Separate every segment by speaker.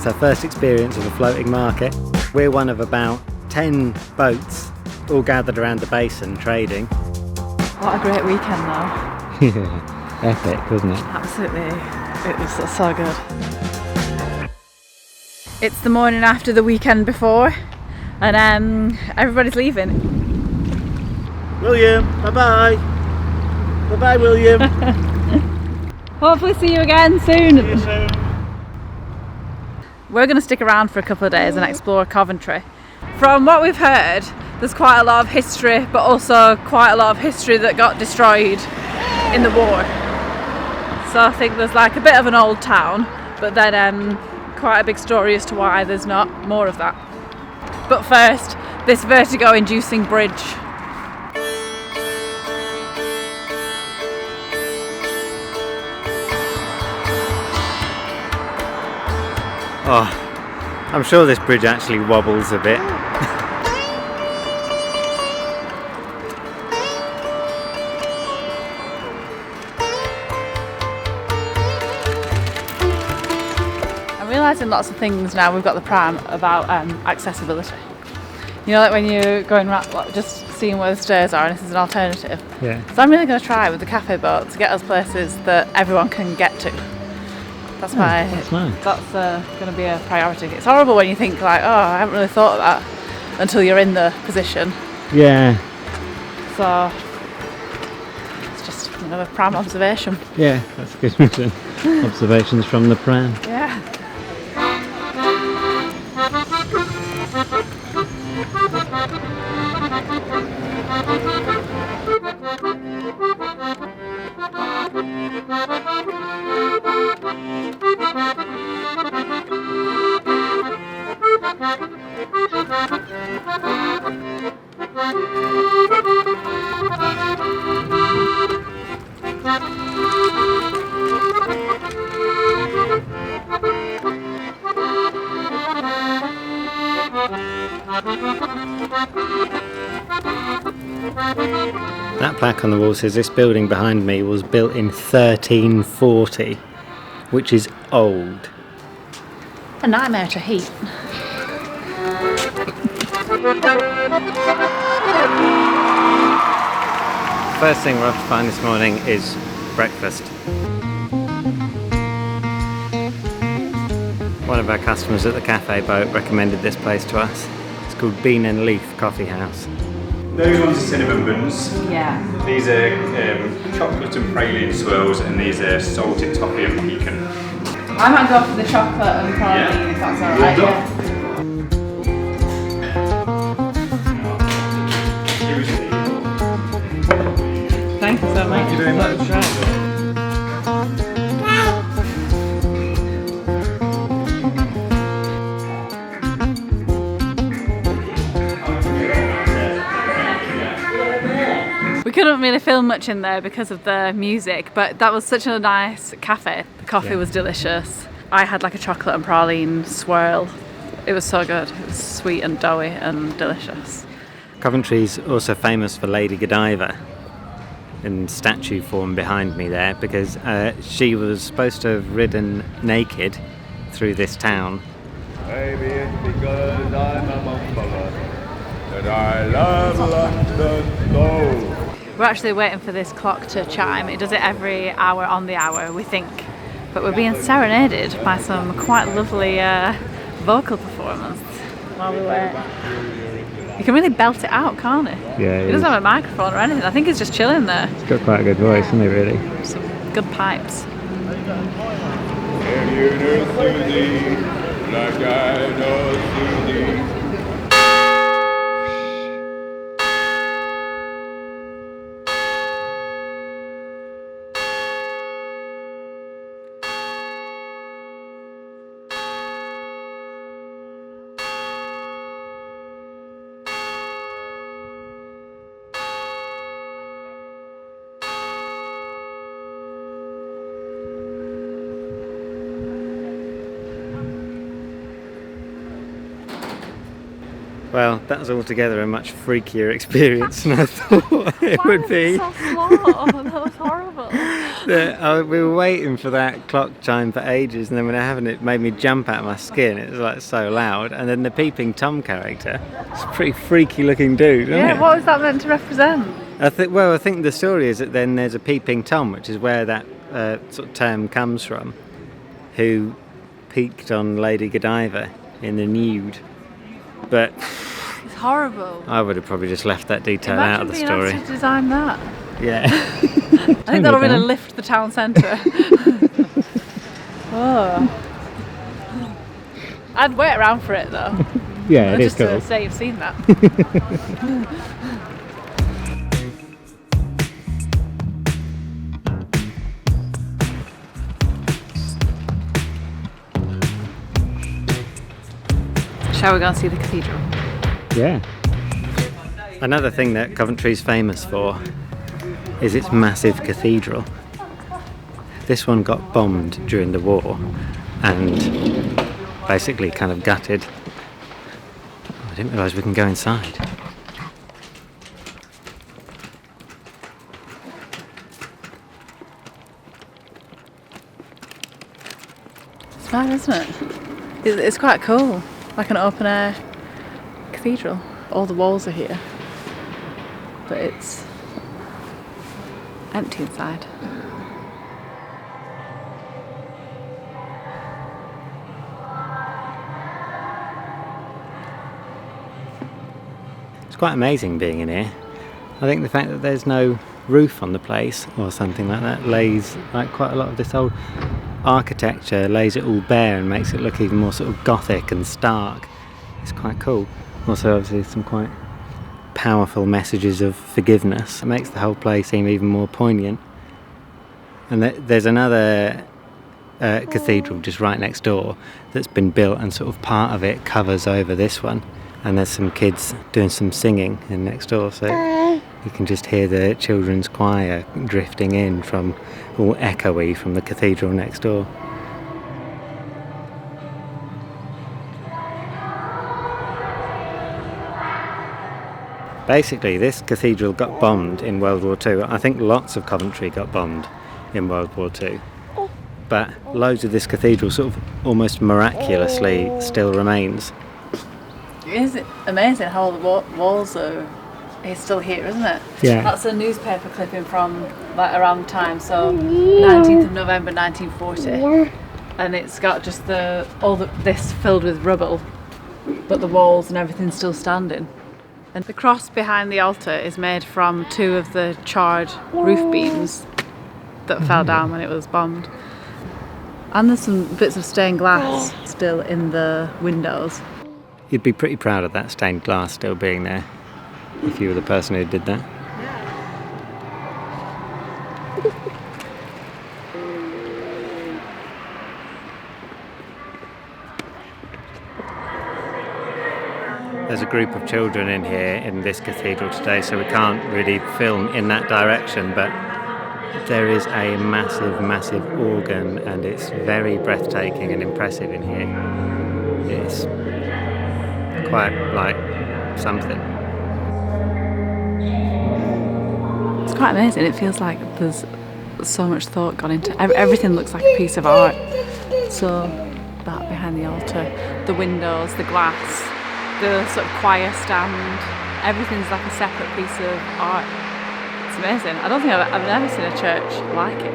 Speaker 1: our first experience of a floating market. We're one of about 10 boats all gathered around the basin trading.
Speaker 2: What a great weekend though.
Speaker 1: Yeah, epic, wasn't it?
Speaker 2: Absolutely, it was so good. It's the morning after the weekend before, and everybody's leaving.
Speaker 1: William, bye-bye. Bye-bye, William.
Speaker 2: Hopefully see you again soon.
Speaker 1: See you soon.
Speaker 2: We're going to stick around for a couple of days and explore Coventry. From what we've heard, there's quite a lot of history, but also quite a lot of history that got destroyed in the war. So I think there's like a bit of an old town, but then quite a big story as to why there's not more of that. But first, this vertigo-inducing bridge.
Speaker 1: Oh, I'm sure this bridge actually wobbles a bit.
Speaker 2: I'm realising lots of things now we've got the pram about accessibility. You know, like when you're going around, just seeing where the stairs are, and this is an alternative.
Speaker 1: Yeah.
Speaker 2: So I'm really going to try with the cafe boat to get us places that everyone can get to. That's
Speaker 1: nice.
Speaker 2: That's going to be a priority. It's horrible when you think like, oh, I haven't really thought of that until you're in the position.
Speaker 1: Yeah.
Speaker 2: So it's just another pram observation.
Speaker 1: Yeah, that's a good one. Observations from the pram.
Speaker 2: Yeah.
Speaker 1: That plaque on the wall says this building behind me was built in 1340, which is old.
Speaker 2: A nightmare to heat.
Speaker 1: First thing we're off to find this morning is breakfast. One of our customers at the cafe boat recommended this place to us. It's called Bean and Leaf Coffee House.
Speaker 3: Those ones are cinnamon buns.
Speaker 2: Yeah.
Speaker 3: These are chocolate and praline swirls, and these are salted toffee and pecan.
Speaker 2: I might go for the chocolate and praline if that's alright. Yeah. Thank you so much.
Speaker 3: Thank you very much.
Speaker 2: We couldn't really film much in there because of the music, but that was such a nice cafe. The coffee was delicious. I had like a chocolate and praline swirl. It was so good. It was sweet and doughy and delicious.
Speaker 1: Coventry's also famous for Lady Godiva, in statue form behind me there, because she was supposed to have ridden naked through this town.
Speaker 4: Maybe it's because I'm a mumfella that I love London so.
Speaker 2: We're actually waiting for this clock to chime. It does it every hour on the hour, we think. But we're being serenaded by some quite lovely vocal performance while we wait. You can really belt it out, can't he?
Speaker 1: Yeah,
Speaker 2: he doesn't have a microphone or anything. I think he's just chilling there.
Speaker 1: He's got quite a good voice, hasn't he, really?
Speaker 2: Some good pipes.
Speaker 4: If you know Susie, like I know Susie.
Speaker 1: Well, that was altogether a much freakier experience than I thought it would be.
Speaker 2: So slow. That was horrible.
Speaker 1: We were waiting for that clock chime for ages, and then when I happened, it made me jump out of my skin. It was like so loud. And then the Peeping Tom character, it's a pretty freaky looking dude, isn't it?
Speaker 2: What was that meant to represent?
Speaker 1: I think the story is that then there's a Peeping Tom, which is where that sort of term comes from, who peeked on Lady Godiva in the nude. But
Speaker 2: It's horrible.
Speaker 1: I would have probably just left that detail out of the story.
Speaker 2: Imagine being asked to design that.
Speaker 1: Yeah.
Speaker 2: I think that'll really lift the town centre. Oh. I'd wait around for it though.
Speaker 1: Yeah, it is
Speaker 2: just
Speaker 1: cool.
Speaker 2: to say you've seen that. Shall we go and see the cathedral?
Speaker 1: Yeah. Another thing that Coventry's famous for is its massive cathedral. This one got bombed during the war and basically kind of gutted. I didn't realise we can go inside.
Speaker 2: It's fine, isn't it? It's quite cool. Like an open air cathedral. All the walls are here, but it's empty inside.
Speaker 1: It's quite amazing being in here. I think the fact that there's no roof on the place or something like that lays like quite a lot of this old architecture, lays it all bare and makes it look even more sort of gothic and stark. It's quite cool. Also obviously some quite powerful messages of forgiveness. It makes the whole place seem even more poignant. And there's another cathedral just right next door that's been built, and sort of part of it covers over this one, and there's some kids doing some singing in next door, so you can just hear the children's choir drifting in from all echoey from the cathedral next door. Basically, this cathedral got bombed in World War II. I think lots of Coventry got bombed in World War II. But loads of this cathedral sort of almost miraculously still remains.
Speaker 2: Is it amazing how all the walls are still here, isn't it?
Speaker 1: Yeah.
Speaker 2: That's a newspaper clipping from like around the time, so 19th of November 1940. And it's got just this filled with rubble, but the walls and everything's still standing. And the cross behind the altar is made from two of the charred roof beams that fell down when it was bombed. And there's some bits of stained glass still in the windows.
Speaker 1: You'd be pretty proud of that stained glass still being there if you were the person who did that. There's a group of children in here in this cathedral today, so we can't really film in that direction, but there is a massive, massive organ, and it's very breathtaking and impressive in here. It's quite like something.
Speaker 2: It's quite amazing. It feels like there's so much thought gone into it. Everything looks like a piece of art. So that behind the altar, the windows, the glass, the sort of choir stand, everything's like a separate piece of art. It's amazing. I don't think I've never seen a church like it.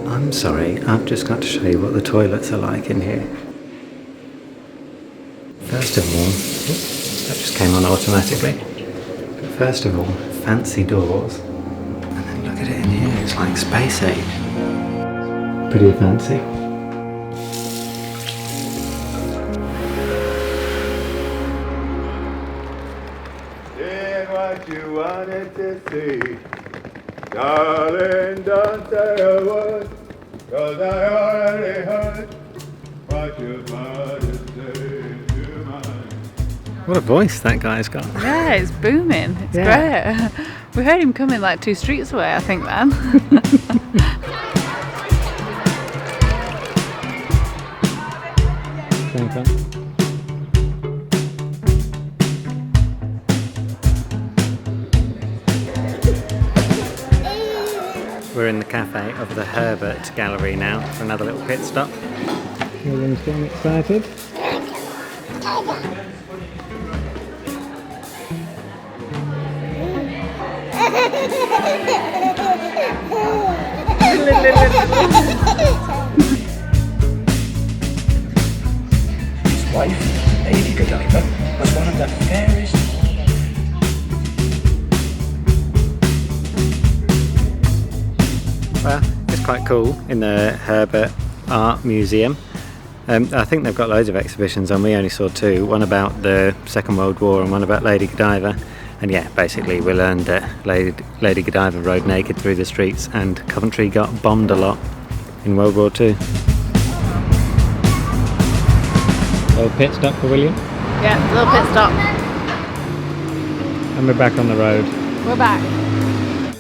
Speaker 1: I'm sorry, I've just got to show you what the toilets are like in here. First of all, that just came on automatically. First of all, fancy doors. And then look at it in here, it's like space age. Pretty fancy.
Speaker 4: What you wanted to see, darling, don't say a word, 'cause I already heard what you wanted to say to mine.
Speaker 1: What a voice that guy's got.
Speaker 2: Yeah, it's booming. It's great. We heard him coming like 2 streets away, I think, then.
Speaker 1: cafe of the Herbert Gallery now for another little pit stop. William's getting excited.
Speaker 5: His wife, Lady Godiva, was one of the fairest.
Speaker 1: Well, it's quite cool in the Herbert Art Museum. I think they've got loads of exhibitions on. We only saw two, one about the Second World War and one about Lady Godiva. And yeah, basically we learned that Lady Godiva rode naked through the streets and Coventry got bombed a lot in World War II. Little pit stop for William.
Speaker 2: Yeah, little pit stop.
Speaker 1: And we're back on the road.
Speaker 2: We're back.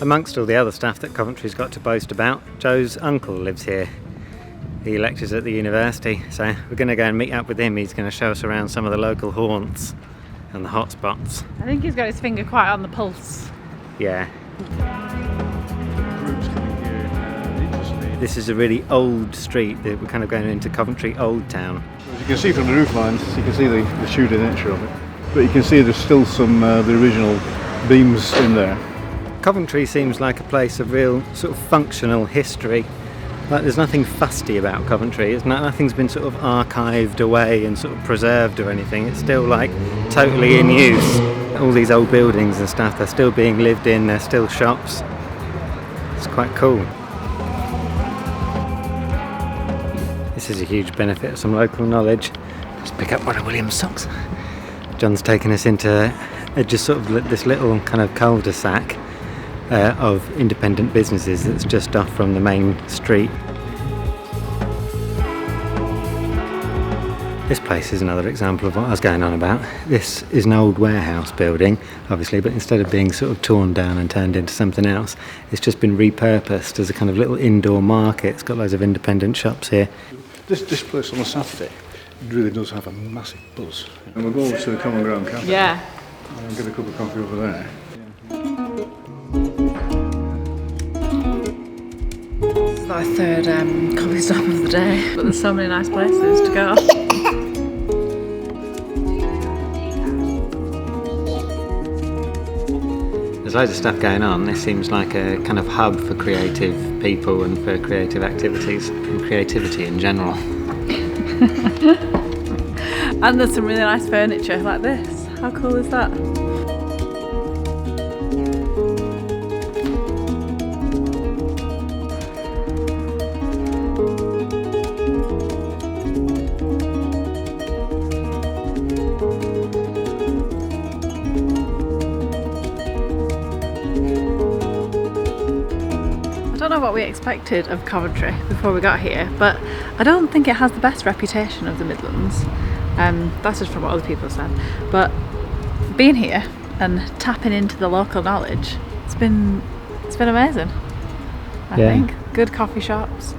Speaker 1: Amongst all the other stuff that Coventry's got to boast about, Joe's uncle lives here. He lectures at the university, so we're going to go and meet up with him. He's going to show us around some of the local haunts and the hot spots.
Speaker 2: I think he's got his finger quite on the pulse.
Speaker 1: Yeah. This is a really old street. We're kind of going into Coventry Old Town.
Speaker 4: As you can see from the roof lines, you can see the shooting nature of it. But you can see there's still some the original beams in there.
Speaker 1: Coventry seems like a place of real sort of functional history. Like there's nothing fusty about Coventry. Nothing's been sort of archived away and sort of preserved or anything. It's still like totally in use. All these old buildings and stuff, they're still being lived in, they're still shops. It's quite cool. This is a huge benefit of some local knowledge. Just pick up one of William's socks. John's taken us into just sort of this little kind of cul-de-sac of independent businesses that's just off from the main street. This place is another example of what I was going on about. This is an old warehouse building, obviously, but instead of being sort of torn down and turned into something else, it's just been repurposed as a kind of little indoor market. It's got loads of independent shops here.
Speaker 4: This place on a Saturday really does have a massive buzz. And we'll go over to the Common Ground Cafe.
Speaker 2: Yeah.
Speaker 4: And get a cup of coffee over there.
Speaker 2: It's our third coffee stop of the day, but there's so many nice places to go.
Speaker 1: There's loads of stuff going on. This seems like a kind of hub for creative people and for creative activities and creativity in general.
Speaker 2: And there's some really nice furniture like this. How cool is that? I don't know what we expected of Coventry before we got here, but I don't think it has the best reputation of the Midlands. That's just from what other people said. But being here and tapping into the local knowledge, it's been amazing. I think good coffee shops,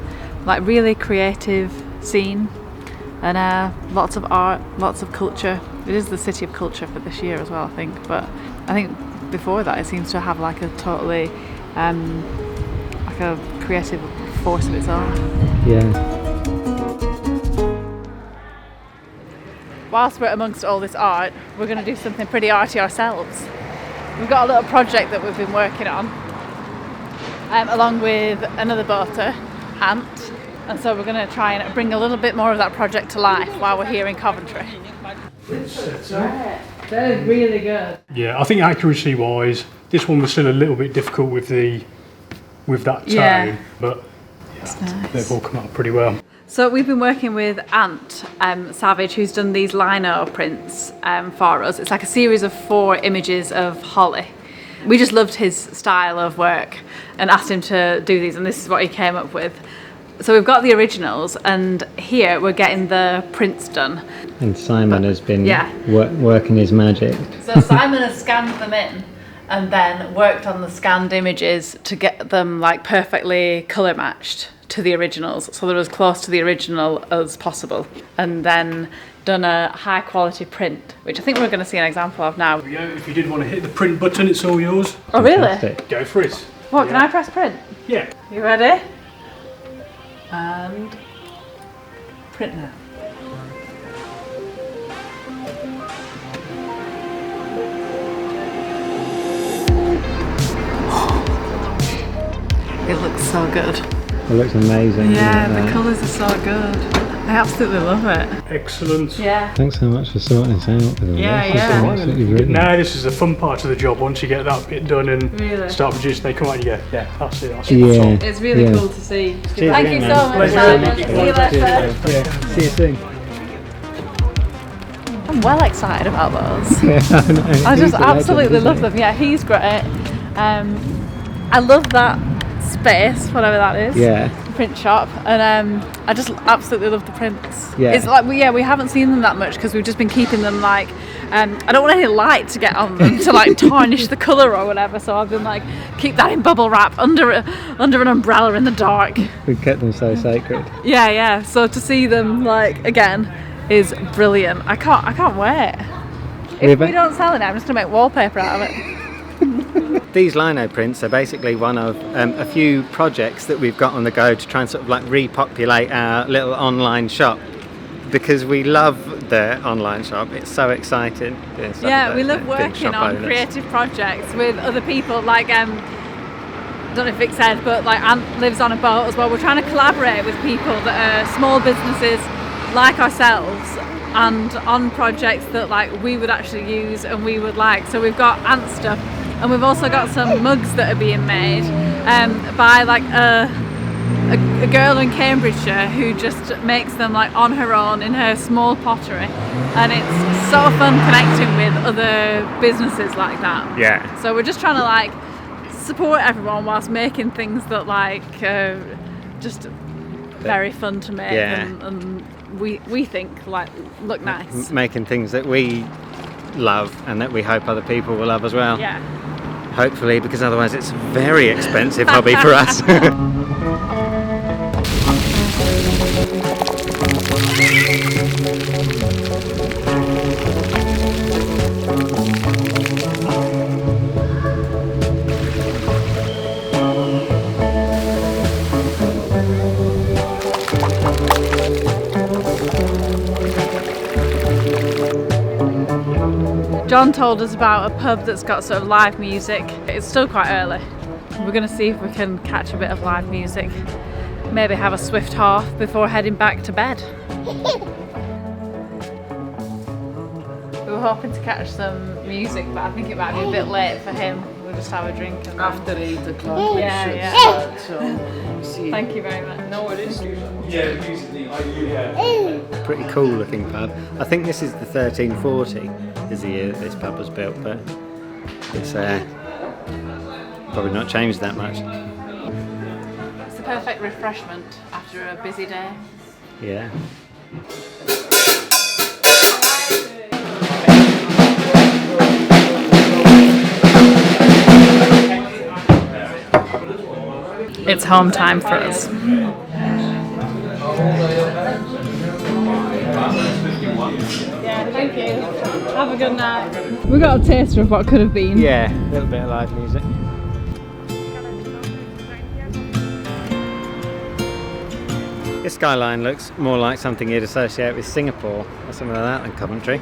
Speaker 2: like really creative scene, and lots of art, lots of culture. It is the city of culture for this year as well, I think. But I think before that, it seems to have like a totally like a creative force of its own.
Speaker 1: Yeah.
Speaker 2: Whilst we're amongst all this art, we're going to do something pretty arty ourselves. We've got a little project that we've been working on, along with another boater, Ant, and so we're going to try and bring a little bit more of that project to life while we're here in Coventry. That is really good.
Speaker 6: Yeah, I think accuracy-wise, this one was still a little bit difficult with that tone, but yeah, they've all come out pretty well.
Speaker 2: So we've been working with Ant Savage, who's done these lino prints for us. It's like a series of 4 images of holly. We just loved his style of work and asked him to do these, and this is what he came up with. So we've got the originals, and here we're getting the prints done.
Speaker 1: And Simon has been working his magic.
Speaker 2: So Simon has scanned them in and then worked on the scanned images to get them like perfectly colour matched to the originals, so they're as close to the original as possible, and then done a high quality print, which I think we're going to see an example of now.
Speaker 6: Yeah, if you did want to hit the print button, it's all yours.
Speaker 2: Oh really?
Speaker 1: Fantastic.
Speaker 6: Go for it.
Speaker 2: What, can I press print?
Speaker 6: Yeah.
Speaker 2: You ready? And print now. It looks so good.
Speaker 1: It looks amazing.
Speaker 2: Yeah,
Speaker 1: doesn't it,
Speaker 2: the
Speaker 1: that?
Speaker 2: colours are so good. I absolutely love it.
Speaker 6: Excellent.
Speaker 2: Yeah.
Speaker 1: Thanks so much for sorting this out with all
Speaker 2: Yeah,
Speaker 1: this.
Speaker 2: yeah.
Speaker 1: It's absolutely brilliant.
Speaker 6: Now this is the fun part of the job. Once you get that bit done and
Speaker 2: Really?
Speaker 6: start producing, they come out and you go, yeah, that's it. That's
Speaker 1: Yeah.
Speaker 6: what's
Speaker 2: It's really
Speaker 1: Yeah.
Speaker 2: cool to see.
Speaker 1: Cheers
Speaker 2: Thank
Speaker 1: again,
Speaker 2: you
Speaker 1: man.
Speaker 2: so much.
Speaker 6: Pleasure.
Speaker 2: Simon. See you later.
Speaker 1: Yeah. See you soon.
Speaker 2: I'm well excited about those.
Speaker 1: Yeah, I know.
Speaker 2: I
Speaker 1: He's
Speaker 2: just
Speaker 1: a legend,
Speaker 2: absolutely
Speaker 1: isn't
Speaker 2: love
Speaker 1: he?
Speaker 2: them. Yeah, he's great. I love that space, whatever that is.
Speaker 1: Yeah.
Speaker 2: Print shop, and I just absolutely love the prints.
Speaker 1: Yeah.
Speaker 2: It's like we haven't seen them that much because we've just been keeping them like I don't want any light to get on them to like tarnish the colour or whatever, so I've been like keep that in bubble wrap under an umbrella in the dark.
Speaker 1: We've kept them so sacred.
Speaker 2: Yeah, so to see them like again is brilliant. I can't wait. If we don't sell it now, I'm just gonna make wallpaper out of it.
Speaker 1: These lino prints are basically one of a few projects that we've got on the go to try and sort of like repopulate our little online shop, because we love the online shop. It's so exciting.
Speaker 2: Yeah, we love working on creative projects with other people. Like I don't know if Vic said, but like Ant lives on a boat as well. We're trying to collaborate with people that are small businesses like ourselves and on projects that like we would actually use and we would like. So we've got Ant stuff, and we've also got some mugs that are being made by like a girl in Cambridgeshire who just makes them like on her own in her small pottery, and it's so fun connecting with other businesses like that.
Speaker 1: Yeah.
Speaker 2: So we're just trying to like support everyone whilst making things that like just very fun to make.
Speaker 1: Yeah.
Speaker 2: And we think like look nice.
Speaker 1: Making things that we love and that we hope other people will love as well.
Speaker 2: Yeah.
Speaker 1: Hopefully, because otherwise it's a very expensive hobby for us.
Speaker 2: John told us about a pub that's got sort of live music. It's still quite early. We're going to see if we can catch a bit of live music. Maybe have a swift half before heading back to bed. We were hoping to catch some music, but I think it might be a bit late for him. We'll just have a drink. And
Speaker 7: After 8 o'clock,
Speaker 2: Yeah,
Speaker 7: we should
Speaker 2: yeah.
Speaker 7: start, so see.
Speaker 2: Thank you very much.
Speaker 7: No, it is.
Speaker 1: Pretty cool looking pub. I think this is the 1340 is the year that this pub was built, but it's probably not changed that much.
Speaker 2: It's the perfect refreshment after a busy day.
Speaker 1: Yeah.
Speaker 2: It's home time for us. Yeah, thank you. Have a good night. We got a taster of what could have been.
Speaker 1: Yeah, a little bit of live music. This skyline looks more like something you'd associate with Singapore or something like that than Coventry.